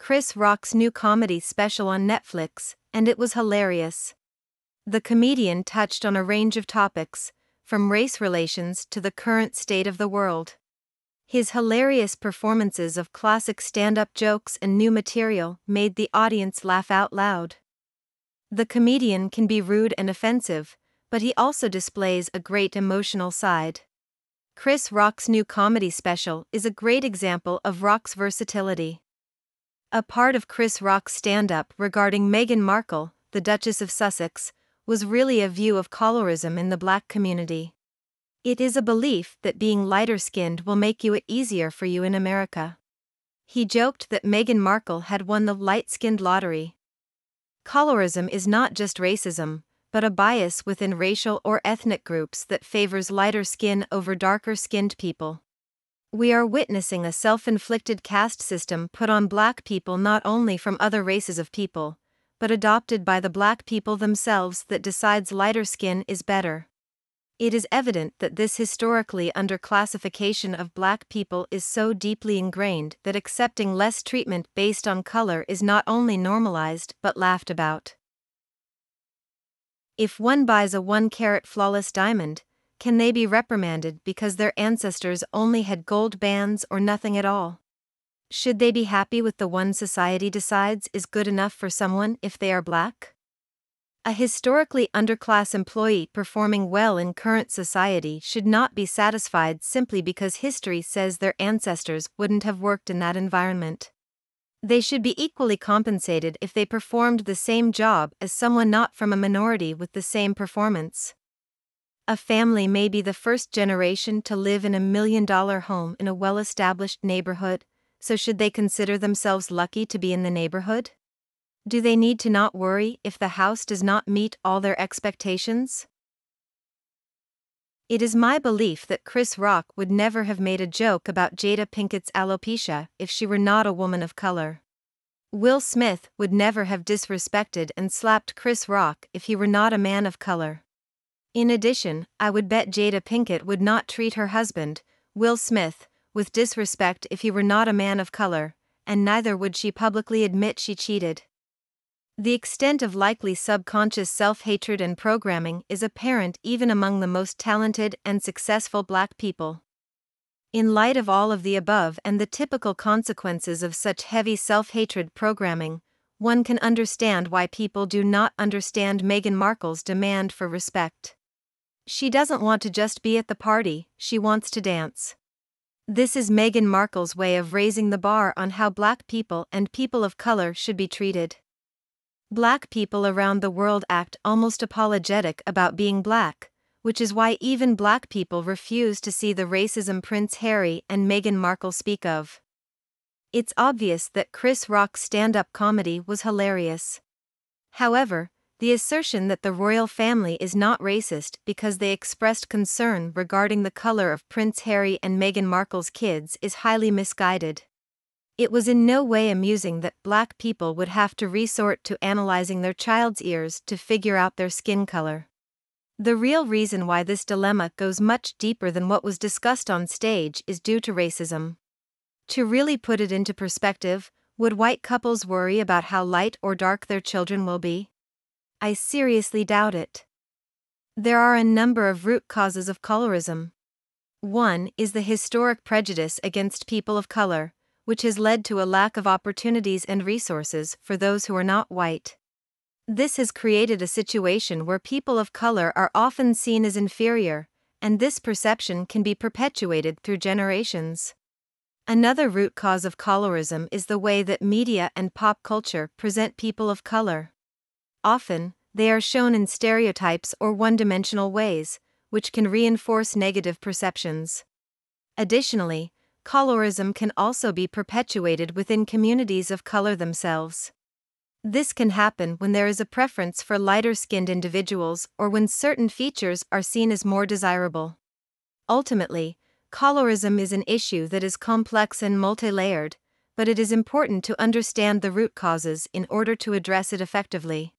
Chris Rock's new comedy special on Netflix, and it was hilarious. The comedian touched on a range of topics, from race relations to the current state of the world. His hilarious performances of classic stand-up jokes and new material made the audience laugh out loud. The comedian can be rude and offensive, but he also displays a great emotional side. Chris Rock's new comedy special is a great example of Rock's versatility. A part of Chris Rock's stand-up regarding Meghan Markle, the Duchess of Sussex, was really a view of colorism in the black community. It is a belief that being lighter-skinned will make it easier for you in America. He joked that Meghan Markle had won the light-skinned lottery. Colorism is not just racism, but a bias within racial or ethnic groups that favors lighter skin over darker-skinned people. We are witnessing a self-inflicted caste system put on black people not only from other races of people, but adopted by the black people themselves that decides lighter skin is better. It is evident that this historically underclassification of black people is so deeply ingrained that accepting less treatment based on color is not only normalized but laughed about. If one buys a 1-carat flawless diamond, can they be reprimanded because their ancestors only had gold bands or nothing at all? Should they be happy with the one society decides is good enough for someone if they are black? A historically underclass employee performing well in current society should not be satisfied simply because history says their ancestors wouldn't have worked in that environment. They should be equally compensated if they performed the same job as someone not from a minority with the same performance. A family may be the first generation to live in a $1 million home in a well-established neighborhood, so should they consider themselves lucky to be in the neighborhood? Do they need to not worry if the house does not meet all their expectations? It is my belief that Chris Rock would never have made a joke about Jada Pinkett's alopecia if she were not a woman of color. Will Smith would never have disrespected and slapped Chris Rock if he were not a man of color. In addition, I would bet Jada Pinkett would not treat her husband, Will Smith, with disrespect if he were not a man of color, and neither would she publicly admit she cheated. The extent of likely subconscious self-hatred and programming is apparent even among the most talented and successful black people. In light of all of the above and the typical consequences of such heavy self-hatred programming, one can understand why people do not understand Meghan Markle's demand for respect. She doesn't want to just be at the party, she wants to dance. This is Meghan Markle's way of raising the bar on how black people and people of color should be treated. Black people around the world act almost apologetic about being black, which is why even black people refuse to see the racism Prince Harry and Meghan Markle speak of. It's obvious that Chris Rock's stand-up comedy was hilarious. However, the assertion that the royal family is not racist because they expressed concern regarding the color of Prince Harry and Meghan Markle's kids is highly misguided. It was in no way amusing that black people would have to resort to analyzing their child's ears to figure out their skin color. The real reason why this dilemma goes much deeper than what was discussed on stage is due to racism. To really put it into perspective, would white couples worry about how light or dark their children will be? I seriously doubt it. There are a number of root causes of colorism. One is the historic prejudice against people of color, which has led to a lack of opportunities and resources for those who are not white. This has created a situation where people of color are often seen as inferior, and this perception can be perpetuated through generations. Another root cause of colorism is the way that media and pop culture present people of color. Often, they are shown in stereotypes or one-dimensional ways, which can reinforce negative perceptions. Additionally, colorism can also be perpetuated within communities of color themselves. This can happen when there is a preference for lighter-skinned individuals or when certain features are seen as more desirable. Ultimately, colorism is an issue that is complex and multi-layered, but it is important to understand the root causes in order to address it effectively.